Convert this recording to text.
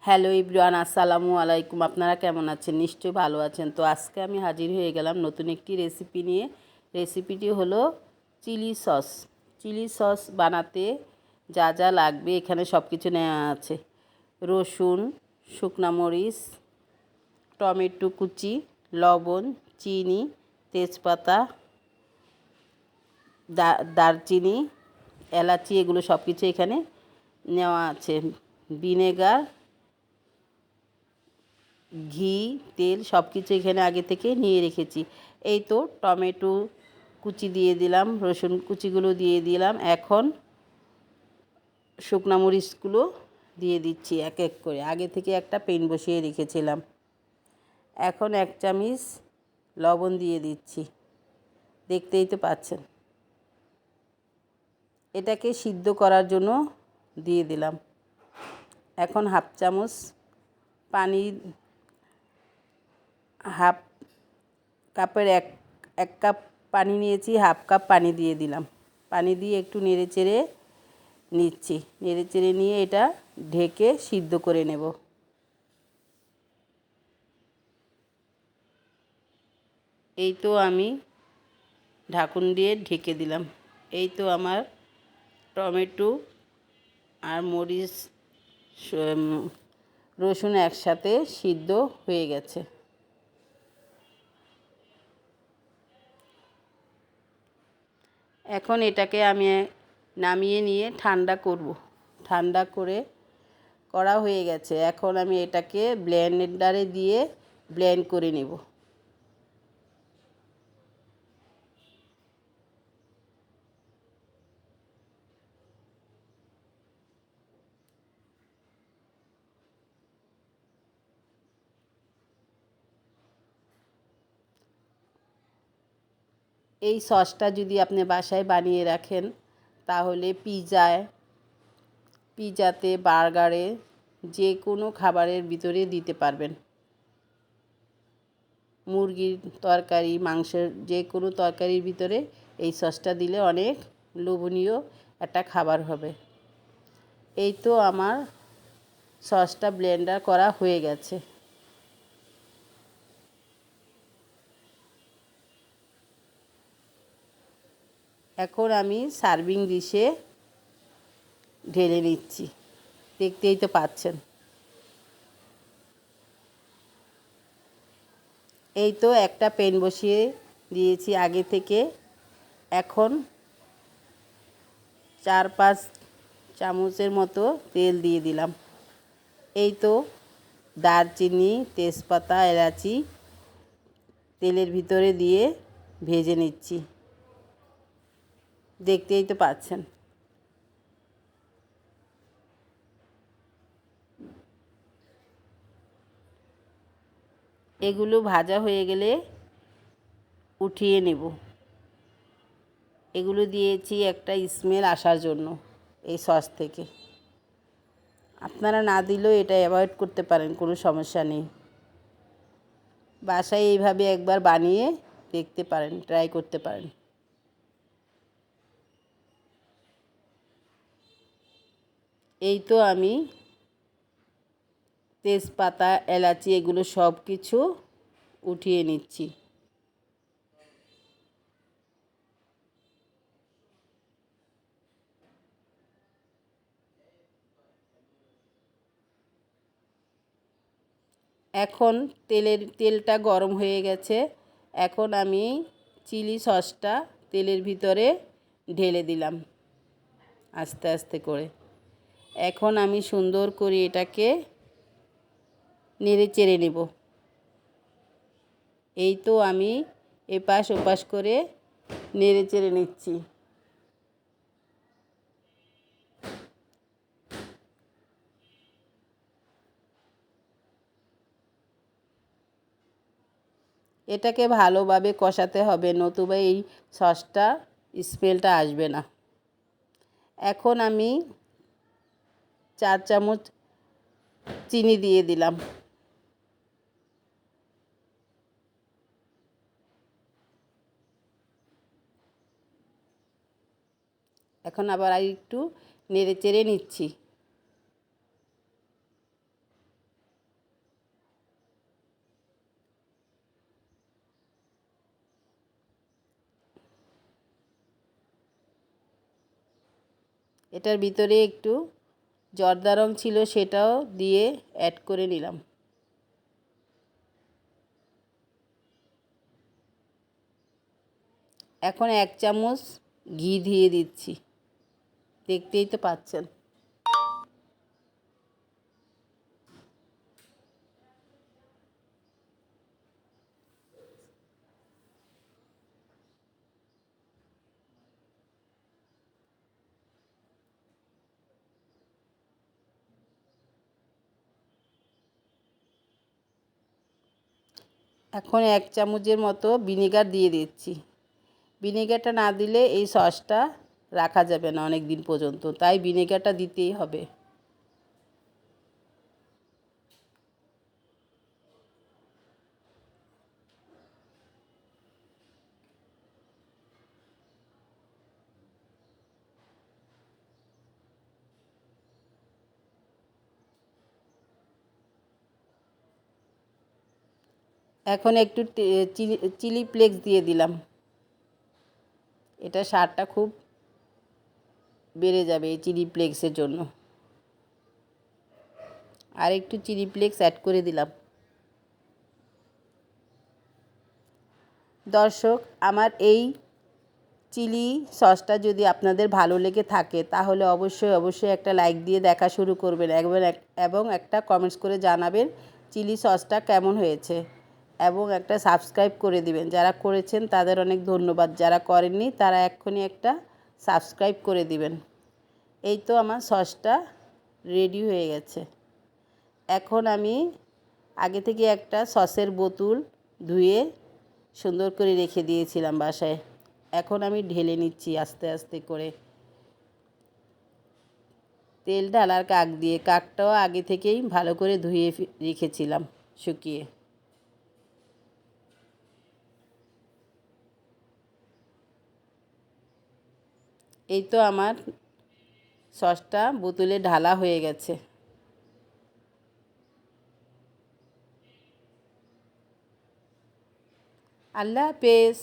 Hello everyone, আসসালামু আলাইকুম। আপনারা কেমন আছেন? নিশ্চয়ই ভালো আছেন। তো আজকে আমি হাজির হয়ে গেলাম নতুন একটি রেসিপি নিয়ে। রেসিপিটি হলো চিলি সস। চিলি সস বানাতে যা যা লাগবে এখানে সব কিছু নেওয়া আছে: রসুন, শুকনা মরিচ, টমেটো কুচি, লবণ, চিনি, তেজপাতা, দারচিনি, এলাচি, এগুলো সব কিছু এখানে নেওয়া আছে। ভিনেগার, ঘি, তেল সব কিছু এখানে আগে থেকে নিয়ে রেখেছি। এই তো টমেটো কুচি দিয়ে দিলাম, রসুন কুচিগুলো দিয়ে দিলাম। এখন শুকনা মরিচগুলো দিয়ে দিচ্ছি এক এক করে। আগে থেকে একটা প্যান বসিয়ে রেখেছিলাম। এখন 1 চামচ লবণ দিয়ে দিচ্ছি, দেখতেই তো পাচ্ছেন। এটাকে সিদ্ধ করার জন্য দিয়ে দিলাম। এখন হাফ চামচ পানি, হাফ কাপের এক কাপ পানি নিয়েছি, হাফ কাপ পানি দিয়ে দিলাম। পানি দিয়ে একটু নেড়েচেড়ে নিচ্ছি। নেড়েচেড়ে নিয়ে এটা ঢেকে সিদ্ধ করে নেব। এই তো আমি ঢাকুন দিয়ে ঢেকে দিলাম। এই তো আমার টমেটো আর মরিচ, রসুন একসাথে সিদ্ধ হয়ে গেছে। এখন এটাকে আমি নামিয়ে নিয়ে ঠান্ডা করব। ঠান্ডা করা হয়ে গেছে। এখন আমি এটাকে ব্লেন্ডারে দিয়ে ব্লেন্ড করে নেব। এই সসটা যদি আপনি বাসায় বানিয়ে রাখেন তাহলে পিজাতে, বার্গারে, যে কোনো খাবারের ভিতরে দিতে পারবেন। মুরগির তরকারি, মাংসের যে কোনো তরকারির ভিতরে এই সসটা দিলে অনেক লোভনীয় একটা খাবার হবে। এই তো আমার সসটা ব্লেন্ডার করা হয়ে গেছে। এখন আমি সার্ভিং ডিশে ঢেলে নিচ্ছি, দেখতেই তো পাচ্ছেন। এই তো একটা প্যান বসিয়ে দিয়েছি আগে থেকে। এখন 4-5 চামচের মতো তেল দিয়ে দিলাম। এই তো দারচিনি, তেজপাতা, এলাচি তেলের ভিতরে দিয়ে ভেজে নিচ্ছি, দেখতেই তো পাচ্ছেন। এগুলো ভাজা হয়ে গেলে উঠিয়ে নেব। এগুলো দিয়েছি একটা স্মেল আসার জন্য এই সস থেকে। আপনারা না দিলেও এটা অ্যাভয়েড করতে পারেন, কোনো সমস্যা নেই। বাসায় এইভাবে একবার বানিয়ে দেখতে পারেন, ট্রাই করতে পারেন। এই তো আমি তেজপাতা, এলাচি এগুলো সব কিছু উঠিয়ে নিচ্ছি। এখন তেলটা গরম হয়ে গেছে। এখন আমি চিলি সসটা তেলের ভিতরে ঢেলে দিলাম আস্তে আস্তে করে। এখন আমি সুন্দর করে এটাকে নেড়ে চেড়ে নেব। এই তো আমি এপাশ ওপাশ করে নেড়ে চেড়ে নিচ্ছি। এটাকে ভালোভাবে কষাতে হবে, নতুবা এই সসটা স্মেলটা আসবে না। এখন আমি 4 চামচ চিনি দিয়ে দিলাম। এখন আবার একটু নেড়ে চেড়ে নিচ্ছি। এটার ভিতরে একটু জর্দা রং ছিল, সেটাও দিয়ে অ্যাড করে নিলাম। এখন 1 চামচ ঘি দিয়ে দিচ্ছি, দেখতেই তো পাচ্ছেন। এখন 1 চামচের মতো ভিনেগার দিয়ে দিচ্ছি। ভিনেগারটা না দিলে এই সসটা রাখা যাবে না অনেক দিন পর্যন্ত, তাই ভিনেগারটা দিতেই হবে। এখন একটু চিলি ফ্লেক্স দিয়ে দিলাম, এটা স্বাদটা খুব বেড়ে যাবে এই চিলি ফ্লেক্সের জন্য। আর একটু চিলি ফ্লেক্স অ্যাড করে দিলাম। দর্শক, আমার এই চিলি সসটা যদি আপনাদের ভালো লেগে থাকে তাহলে অবশ্যই একটা লাইক দিয়ে দেখা শুরু করবেন এবং একটা কমেন্টস করে জানাবেন চিলি সসটা কেমন হয়েছে, এবং একটা সাবস্ক্রাইব করে দিবেন। যারা করেছেন তাদের অনেক ধন্যবাদ, যারা করেননি তারা এক্ষুনি একটা সাবস্ক্রাইব করে দিবেন। এই তো আমার সসটা রেডি হয়ে গেছে। এখন আমি আগে থেকে একটা সসের বোতল ধুয়ে সুন্দর করে রেখে দিয়েছিলাম বাসায়। এখন আমি ঢেলে নিচ্ছি আস্তে আস্তে করে তেল ঢালার কাক দিয়ে। কাকটাও আগে থেকেই ভালো করে ধুয়ে রেখেছিলাম শুকিয়ে। এই তো আমার সসটা বোতলে ঢালা হয়ে গেছে। আল্লাহ হাফেজ।